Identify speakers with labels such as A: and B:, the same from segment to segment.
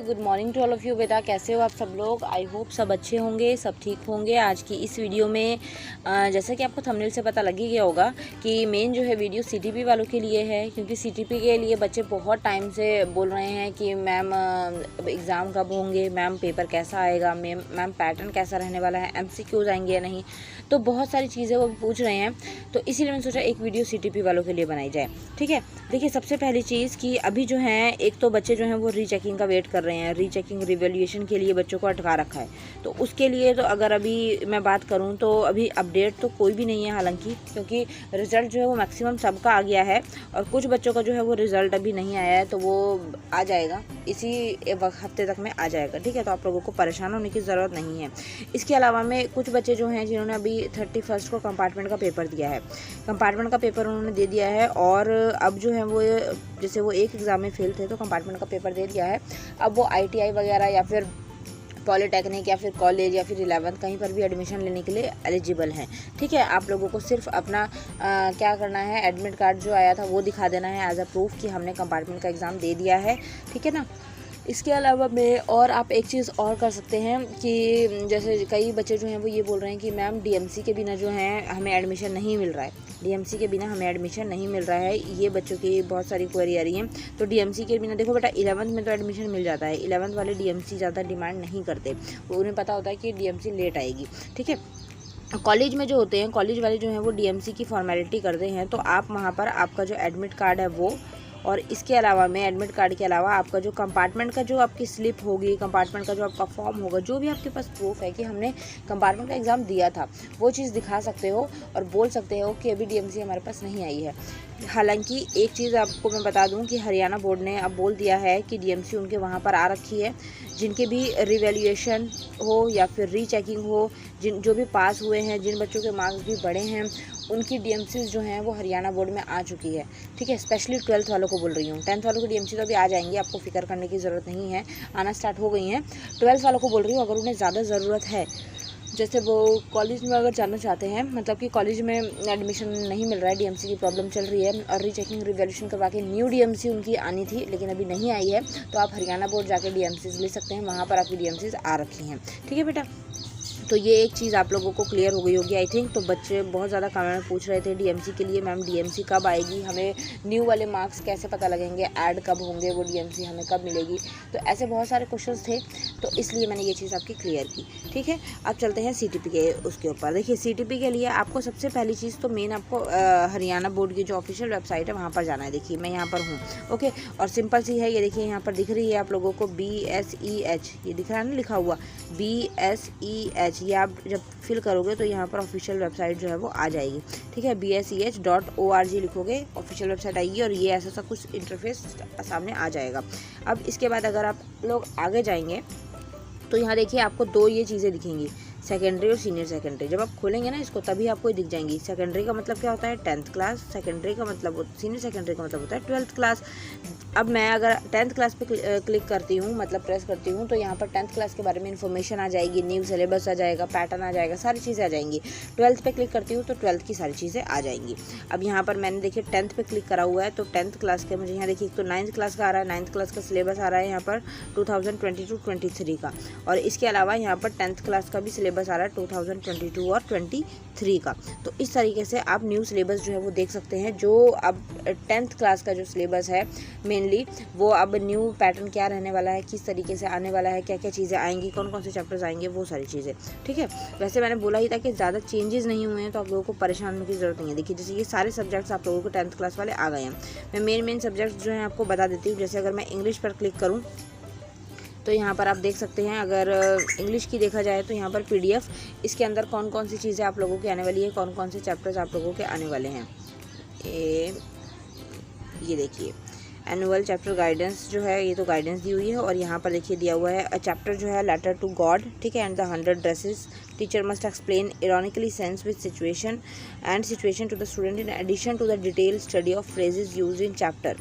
A: Good morning to all of you. बेटा कैसे हो आप सब लोग? आई होप सब अच्छे होंगे, सब ठीक होंगे। आज की इस वीडियो में जैसा कि आपको थंबनेल से पता लग ही गया होगा कि मेन जो है वीडियो सीटीपी वालों के लिए है, क्योंकि सीटीपी के लिए बच्चे बहुत टाइम से बोल रहे हैं कि मैम एग्ज़ाम कब होंगे, मैम पेपर कैसा आएगा, मैम पैटर्न कैसा रहने वाला है, MCQs आएंगे या नहीं। तो बहुत सारी चीज़ें वो पूछ रहे हैं, तो इसीलिए मैंने सोचा एक वीडियो सीटीपी वालों के लिए बनाई जाए। ठीक है, देखिए सबसे पहली चीज़ कि अभी जो है एक तो बच्चे जो हैं वो रीचेकिंग का वेट कर रहे हैं। रीचेकिंग रिवैल्यूएशन के लिए बच्चों को अटका रखा है, तो उसके लिए तो अगर अभी मैं बात करूं तो अभी अपडेट तो कोई भी नहीं है हालांकि, क्योंकि रिज़ल्ट जो है वो मैक्सिमम सबका आ गया है और कुछ बच्चों का जो है वो रिज़ल्ट अभी नहीं आया है, तो वो आ जाएगा इसी हफ्ते तक में आ जाएगा। ठीक है, तो आप लोगों को परेशान होने की ज़रूरत नहीं है। इसके अलावा में कुछ बच्चे जो हैं जिन्होंने अभी 31 को कंपार्टमेंट का पेपर दिया है, कंपार्टमेंट का पेपर उन्होंने दे दिया है और अब जो है वो जैसे वो एक एग्ज़ाम में फेल थे तो कंपार्टमेंट का पेपर दे दिया है, अब वो ITI वगैरह या फिर पॉलीटेक्निक या फिर कॉलेज या फिर 11th कहीं पर भी एडमिशन लेने के लिए एलिजिबल हैं। ठीक है, आप लोगों को सिर्फ अपना क्या करना है, एडमिट कार्ड जो आया था वो दिखा देना है एज अ प्रूफ कि हमने कंपार्टमेंट का एग्ज़ाम दे दिया है। ठीक है ना। इसके अलावा में और आप एक चीज़ और कर सकते हैं कि जैसे कई बच्चे जो हैं वो ये बोल रहे हैं कि मैम DMC के बिना जो है हमें एडमिशन नहीं मिल रहा है, DMC के बिना हमें एडमिशन नहीं मिल रहा है। ये बच्चों की बहुत सारी क्वेरी आ रही हैं। तो DMC के बिना देखो बेटा 11th में तो एडमिशन मिल जाता है, 11th वाले DMC ज़्यादा डिमांड नहीं करते, उन्हें पता होता है कि DMC लेट आएगी। ठीक है, कॉलेज में जो होते हैं, कॉलेज वाले जो हैं वो DMC की फॉर्मेलिटी करते हैं, तो आप वहाँ पर आपका जो एडमिट कार्ड है वो, और इसके अलावा में एडमिट कार्ड के अलावा आपका जो कंपार्टमेंट का जो आपकी स्लिप होगी, कंपार्टमेंट का जो आपका फॉर्म होगा, जो भी आपके पास प्रूफ है कि हमने कंपार्टमेंट का एग्ज़ाम दिया था, वो चीज़ दिखा सकते हो और बोल सकते हो कि अभी DMC हमारे पास नहीं आई है। हालांकि एक चीज़ आपको मैं बता दूं कि हरियाणा बोर्ड ने अब बोल दिया है कि DMC उनके वहाँ पर आ रखी है, जिनके भी रिवैल्यूएशन हो या फिर रीचेकिंग हो, जो भी पास हुए हैं, जिन बच्चों के मार्क्स भी बढ़े हैं, उनकी DMCs जो हैं वो हरियाणा बोर्ड में आ चुकी है। ठीक है, स्पेशली 12th वालों को बोल रही हूँ, 10th वालों की DMC तो अभी आ जाएंगी, आपको फिक्र करने की ज़रूरत नहीं है, आना स्टार्ट हो गई हैं। 12th वालों को बोल रही हूँ, अगर उन्हें ज़्यादा ज़रूरत है, जैसे वो कॉलेज में अगर जाना चाहते हैं, मतलब कि कॉलेज में एडमिशन नहीं मिल रहा है, DMC की प्रॉब्लम चल रही है और रीचेकिंग रिवैल्यूएशन करवा के न्यू DMC उनकी आनी थी लेकिन अभी नहीं आई है, तो आप हरियाणा बोर्ड जाके DMCs ले सकते हैं, वहाँ पर आपकी DMCs आ रखी हैं। ठीक है बेटा, तो ये एक चीज़ आप लोगों को क्लियर हो गई होगी आई थिंक। तो बच्चे बहुत ज़्यादा कमेंट में पूछ रहे थे DMC के लिए, मैम DMC कब आएगी, हमें न्यू वाले मार्क्स कैसे पता लगेंगे, ऐड कब होंगे, वो DMC हमें कब मिलेगी, तो ऐसे बहुत सारे क्वेश्चंस थे, तो इसलिए मैंने ये चीज़ आपकी क्लियर की। ठीक है, अब चलते हैं CTP के उसके ऊपर। देखिए CTP के लिए आपको सबसे पहली चीज़ तो मेन आपको हरियाणा बोर्ड की जो ऑफिशियल वेबसाइट है वहाँ पर जाना है। देखिए मैं यहाँ पर हूँ, ओके, और सिंपल सी है, ये देखिए यहाँ पर दिख रही है आप लोगों को BSEH, ये दिख रहा है ना लिखा हुआ BSEH, ये आप जब फिल करोगे तो यहाँ पर ऑफिशियल वेबसाइट जो है वो आ जाएगी। ठीक है, BSEH.org लिखोगे, ऑफिशियल वेबसाइट आएगी और ये ऐसा सा कुछ इंटरफेस सामने आ जाएगा। अब इसके बाद अगर आप लोग आगे जाएंगे तो यहाँ देखिए आपको दो ये चीज़ें दिखेंगी, सेकेंडरी और सीनियर सेकेंडरी। जब आप खोलेंगे ना इसको तभी आपको दिख जाएंगी। सेकेंडरी का मतलब क्या होता है, 10th क्लास, सेकेंडरी का मतलब, सीनियर सेकेंडरी का मतलब होता है 12th क्लास। अब मैं अगर 10th क्लास पे क्लिक करती हूँ, मतलब प्रेस करती हूँ, तो यहाँ पर 10th क्लास के बारे में इन्फॉर्मेशन आ जाएगी, न्यू सिलेबस आ जाएगा, पैटर्न आ जाएगा, सारी चीज़ें आ जाएंगी। 12th पे क्लिक करती हूँ तो 12th की सारी चीज़ें आ जाएंगी। अब यहाँ पर मैंने देखिए 10th पे क्लिक करा हुआ है, तो 10th क्लास के मुझे यहाँ देखिए तो 9th क्लास का आ रहा है, 9th क्लास का सिलेबस आ रहा है यहाँ पर 2022-23 का, और इसके अलावा यहाँ पर 10th क्लास का भी सिलेबस आ रहा है 2022 और 23 का। तो इस तरीके से आप न्यू सिलेबस जो है वो देख सकते हैं। जो अब 10th क्लास का जो सिलेबस है मेनली, वो अब न्यू पैटर्न क्या रहने वाला है, किस तरीके से आने वाला है, क्या क्या चीज़ें आएंगी, कौन कौन से चैप्टर्स आएंगे, वो सारी चीज़ें। ठीक है, वैसे मैंने बोला ही था कि ज़्यादा चेंजेस नहीं हुए हैं, तो आप लोगों को परेशान होने की ज़रूरत नहीं है। देखिए जैसे ये सारे सब्जेक्ट्स आप लोगों को 10th क्लास वाले आ गए हैं। मैं मेन सब्जेक्ट्स जो हैं आपको बता देती हूँ। जैसे अगर मैं इंग्लिश पर क्लिक करूँ तो यहाँ पर आप देख सकते हैं, अगर इंग्लिश की देखा जाए तो यहाँ पर PDF, इसके अंदर कौन कौन सी चीज़ें आप लोगों की आने वाली है, कौन कौन से चैप्टर्स आप लोगों के आने वाले हैं। ये देखिए एनुअल चैप्टर गाइडेंस जो है, ये तो गाइडेंस दी हुई है, और यहाँ पर देखिए दिया हुआ है चैप्टर जो है लेटर टू गॉड। ठीक है, and the 100 dresses teacher must explain ironically sense with situation to the student in addition to the detail study of phrases used in chapter.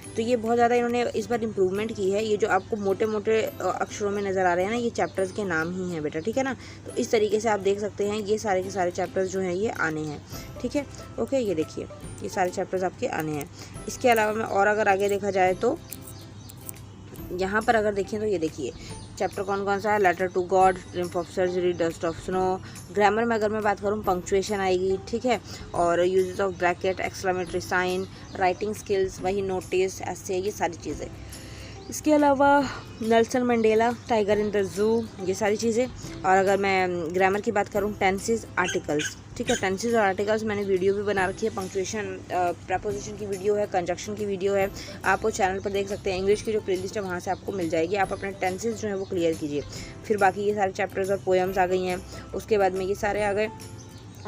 A: तो ये बहुत ज़्यादा इन्होंने इस बार इम्प्रूवमेंट की है। ये जो आपको मोटे मोटे अक्षरों में नज़र आ रहे हैं ना, ये चैप्टर्स के नाम ही हैं बेटा। ठीक है ना, तो इस तरीके से आप देख सकते हैं ये सारे के सारे चैप्टर्स जो हैं ये आने हैं। ठीक है, ओके, ये देखिए ये सारे चैप्टर्स आपके आने हैं। इसके अलावा में और अगर आगे देखा जाए तो यहाँ पर अगर देखें तो ये देखिए चैप्टर कौन कौन सा है, letter to God, triumph of surgery, dust of snow. Grammar में अगर मैं बात करूँ पंक्चुएशन आएगी, ठीक है, और uses of bracket, exclamatory sign, writing skills, वही नोटिस, ऐसे ये सारी चीज़ें। इसके अलावा Nelson Mandela, tiger in the zoo, ये सारी चीज़ें। और अगर मैं ग्रामर की बात करूँ टेंसेस, आर्टिकल्स, ठीक है, टेंसेस और आर्टिकल्स मैंने वीडियो भी बना रखी है, पंक्चुएशन, प्रपोजिशन की वीडियो है, कंजक्शन की वीडियो है, आप वो चैनल पर देख सकते हैं। इंग्लिश की जो प्लेलिस्ट है वहाँ से आपको मिल जाएगी, आप अपने टेंसेस जो है वो क्लियर कीजिए। फिर बाकी ये सारे चैप्टर्स और पोएम्स आ गई हैं। उसके बाद में ये सारे आ गए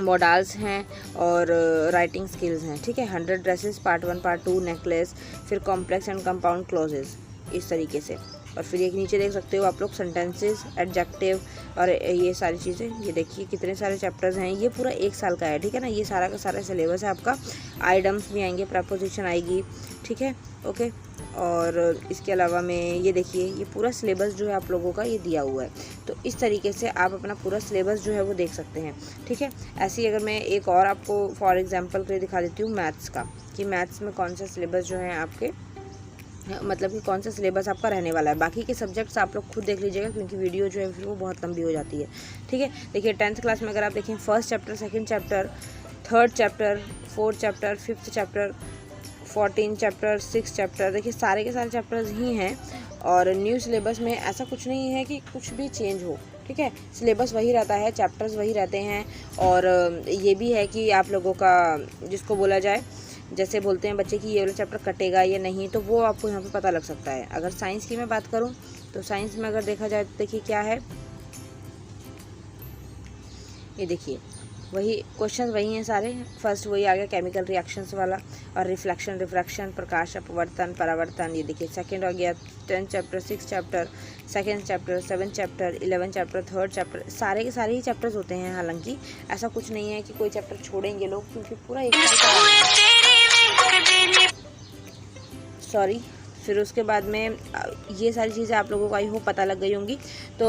A: मॉडल्स हैं और राइटिंग स्किल्स हैं, ठीक है। 100 ड्रेसेस पार्ट 1 पार्ट 2, नेकलेस, फिर कॉम्प्लेक्स एंड कंपाउंड क्लॉजेस, इस तरीके से। और फिर एक नीचे देख सकते हो आप लोग सेंटेंसेस, एडजेक्टिव और ये सारी चीज़ें। ये देखिए कितने सारे चैप्टर्स हैं, ये पूरा 1 साल का है, ठीक है ना। ये सारा का सारा सिलेबस है आपका। आइडम्स भी आएंगे, प्रपोजिशन आएगी, ठीक है, ओके। और इसके अलावा में ये देखिए ये पूरा सिलेबस जो है आप लोगों का ये दिया हुआ है। तो इस तरीके से आप अपना पूरा सिलेबस जो है वो देख सकते हैं, ठीक है। ऐसे ही अगर मैं एक और आपको फॉर एग्जांपल के लिए दिखा देती हूँ मैथ्स का, कि मैथ्स में कौन सा सिलेबस जो है आपके, मतलब कि कौन सा सिलेबस आपका रहने वाला है। बाकी के सब्जेक्ट्स आप लोग खुद देख लीजिएगा क्योंकि वीडियो जो है फिर वो बहुत लंबी हो जाती है, ठीक है। देखिए 10th क्लास में अगर आप देखें 1st chapter, 2nd chapter, 3rd chapter, 4th chapter, 5th chapter, 14 chapter, 6 chapter, देखिए सारे के सारे चैप्टर्स ही हैं। और न्यू सिलेबस में ऐसा कुछ नहीं है कि कुछ भी चेंज हो, ठीक है। सिलेबस वही रहता है, चैप्टर्स वही रहते हैं। और ये भी है कि आप लोगों का जिसको बोला जाए, जैसे बोलते हैं बच्चे कि ये वाला चैप्टर कटेगा या नहीं, तो वो आपको यहाँ पे पता लग सकता है। अगर साइंस की मैं बात करूँ तो साइंस में अगर देखा जाए तो देखिए क्या है, ये देखिए वही क्वेश्चन वही हैं सारे। फर्स्ट वही आ गया केमिकल रिएक्शंस वाला, और रिफ्लेक्शन, रिफ्रैक्शन, प्रकाश अपवर्तन, परावर्तन। ये देखिए सेकंड आ गया 10th chapter, 6th chapter, 2nd chapter, 7th chapter, 11th chapter, 3rd chapter, सारे के सारे ही चैप्टर्स होते हैं। हालांकि ऐसा कुछ नहीं है कि कोई चैप्टर छोड़ेंगे लोग, क्योंकि पूरा एक सॉरी। फिर उसके बाद में ये सारी चीज़ें आप लोगों को आई होप पता लग गई होंगी, तो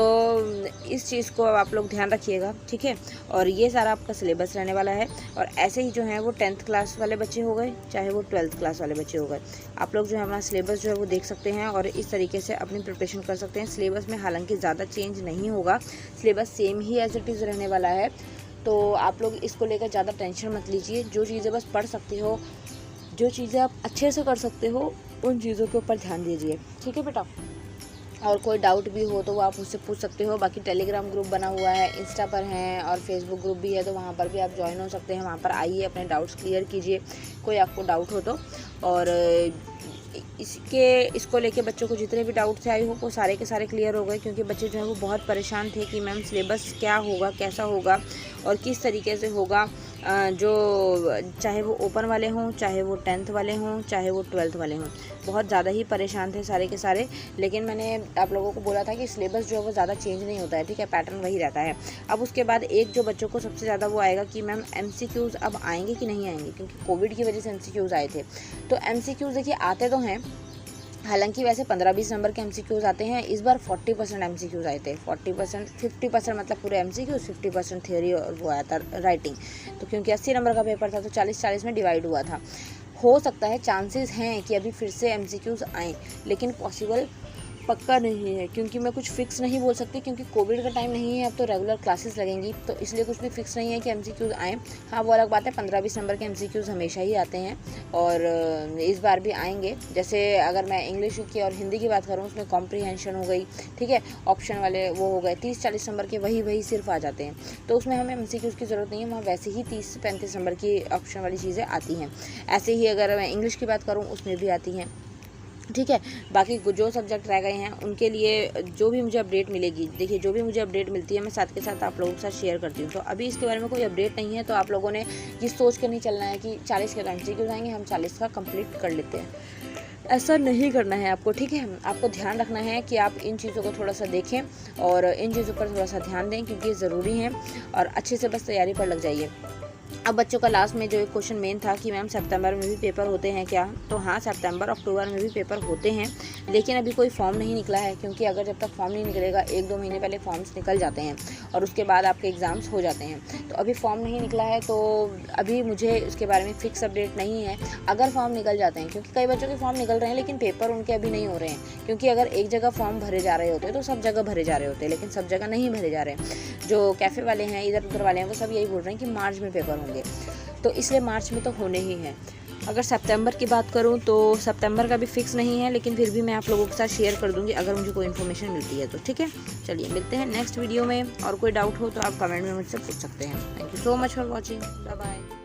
A: इस चीज़ को आप लोग ध्यान रखिएगा, ठीक है। और ये सारा आपका सिलेबस रहने वाला है। और ऐसे ही जो है वो 10th क्लास वाले बच्चे हो गए, चाहे वो 12th क्लास वाले बच्चे हो गए, आप लोग जो है अपना सिलेबस जो है वो देख सकते हैं और इस तरीके से अपनी प्रिपरेशन कर सकते हैं। सिलेबस में हालांकि ज़्यादा चेंज नहीं होगा, सिलेबस सेम ही एज इट इज़ रहने वाला है। तो आप लोग इसको लेकर ज़्यादा टेंशन मत लीजिए। जो चीज़ें बस पढ़ सकते हो, जो चीज़ें आप अच्छे से कर सकते हो, उन चीज़ों के ऊपर ध्यान दीजिए, ठीक है बेटा। और कोई डाउट भी हो तो वो आप मुझसे पूछ सकते हो। बाकी टेलीग्राम ग्रुप बना हुआ है, इंस्टा पर हैं, और फेसबुक ग्रुप भी है, तो वहाँ पर भी आप ज्वाइन हो सकते हैं। वहाँ पर आइए, अपने डाउट्स क्लियर कीजिए, कोई आपको डाउट हो तो। और इसको लेके बच्चों को जितने भी डाउट थे आई होप वो सारे के सारे क्लियर हो गए, क्योंकि बच्चे जो है वो बहुत परेशान थे कि मैम सिलेबस क्या होगा, कैसा होगा और किस तरीके से होगा। जो चाहे वो ओपन वाले हों, चाहे वो 10th वाले हों, चाहे वो 12th वाले हों, बहुत ज़्यादा ही परेशान थे सारे के सारे। लेकिन मैंने आप लोगों को बोला था कि सिलेबस जो है वो ज़्यादा चेंज नहीं होता है, ठीक है, पैटर्न वही रहता है। अब उसके बाद एक जो बच्चों को सबसे ज़्यादा वो आएगा कि मैम MCQs अब आएंगे कि नहीं आएंगे, क्योंकि कोविड की वजह से MCQs आए थे। तो MCQs देखिए आते तो हैं, हालांकि वैसे 15-20 नंबर के MCQs आते हैं। इस बार 40% MCQs आए थे, 40%, 50% मतलब पूरे MCQs, 50% थ्योरी और वो आया था राइटिंग। तो क्योंकि 80 नंबर का पेपर था तो 40-40 में डिवाइड हुआ था। हो सकता है, चांसेस हैं कि अभी फिर से MCQs आएँ, लेकिन पॉसिबल पक्का नहीं है, क्योंकि मैं कुछ फिक्स नहीं बोल सकती, क्योंकि कोविड का टाइम नहीं है, अब तो रेगुलर क्लासेस लगेंगी, तो इसलिए कुछ भी फिक्स नहीं है कि MCQs आएँ। हाँ वो अलग बात है, 15-20 नंबर के MCQs हमेशा ही आते हैं और इस बार भी आएंगे। जैसे अगर मैं इंग्लिश की और हिंदी की बात करूँ, उसमें कॉम्प्रीहेंशन हो गई, ठीक है, ऑप्शन वाले वो हो गए, 30-40 नंबर के वही सिर्फ आ जाते हैं, तो उसमें हमें MCQs की ज़रूरत नहीं है, वहाँ वैसे ही 30-35 नंबर की ऑप्शन वाली चीज़ें आती हैं। ऐसे ही अगर मैं इंग्लिश की बात करूँ, उसमें भी आती हैं, ठीक है। बाकी जो सब्जेक्ट रह गए हैं उनके लिए जो भी मुझे अपडेट मिलेगी, देखिए जो भी मुझे अपडेट मिलती है मैं साथ के साथ आप लोगों के साथ शेयर करती हूँ। तो अभी इसके बारे में कोई अपडेट नहीं है, तो आप लोगों ने ये सोच कर नहीं चलना है कि 40 के MCQs आएंगे, हम 40 का कंप्लीट कर लेते हैं, ऐसा नहीं करना है आपको, ठीक है। आपको ध्यान रखना है कि आप इन चीज़ों को थोड़ा सा देखें और इन चीज़ों पर थोड़ा सा ध्यान दें, क्योंकि ये ज़रूरी हैं, और अच्छे से बस तैयारी पर लग जाइए। अब बच्चों का लास्ट में जो एक क्वेश्चन मेन था कि मैम सितंबर में भी पेपर होते हैं क्या, तो हाँ सितंबर अक्टूबर में भी पेपर होते हैं, लेकिन अभी कोई फॉर्म नहीं निकला है, क्योंकि अगर जब तक फॉर्म नहीं निकलेगा 1-2 महीने पहले फॉर्म्स निकल जाते हैं और उसके बाद आपके एग्ज़ाम्स हो जाते हैं। तो अभी फॉर्म नहीं निकला है, तो अभी मुझे उसके बारे में फ़िक्स अपडेट नहीं है। अगर फॉर्म निकल जाते हैं, क्योंकि कई बच्चों के फॉर्म निकल रहे हैं लेकिन पेपर उनके अभी नहीं हो रहे हैं, क्योंकि अगर एक जगह फॉर्म भरे जा रहे होते तो सब जगह भरे जा रहे होते, लेकिन सब जगह नहीं भरे जा रहे हैं। जो कैफ़े वाले हैं, इधर उधर वाले हैं, वो सब यही बोल रहे हैं कि मार्च में पेपर होंगे, तो इसलिए मार्च में तो होने ही हैं। अगर सितंबर की बात करूं तो सितंबर का भी फिक्स नहीं है, लेकिन फिर भी मैं आप लोगों के साथ शेयर कर दूंगी अगर मुझे कोई इन्फॉर्मेशन मिलती है तो। ठीक है, चलिए मिलते हैं नेक्स्ट वीडियो में, और कोई डाउट हो तो आप कमेंट में मुझसे पूछ सकते हैं। Thank you so much for watching, bye bye.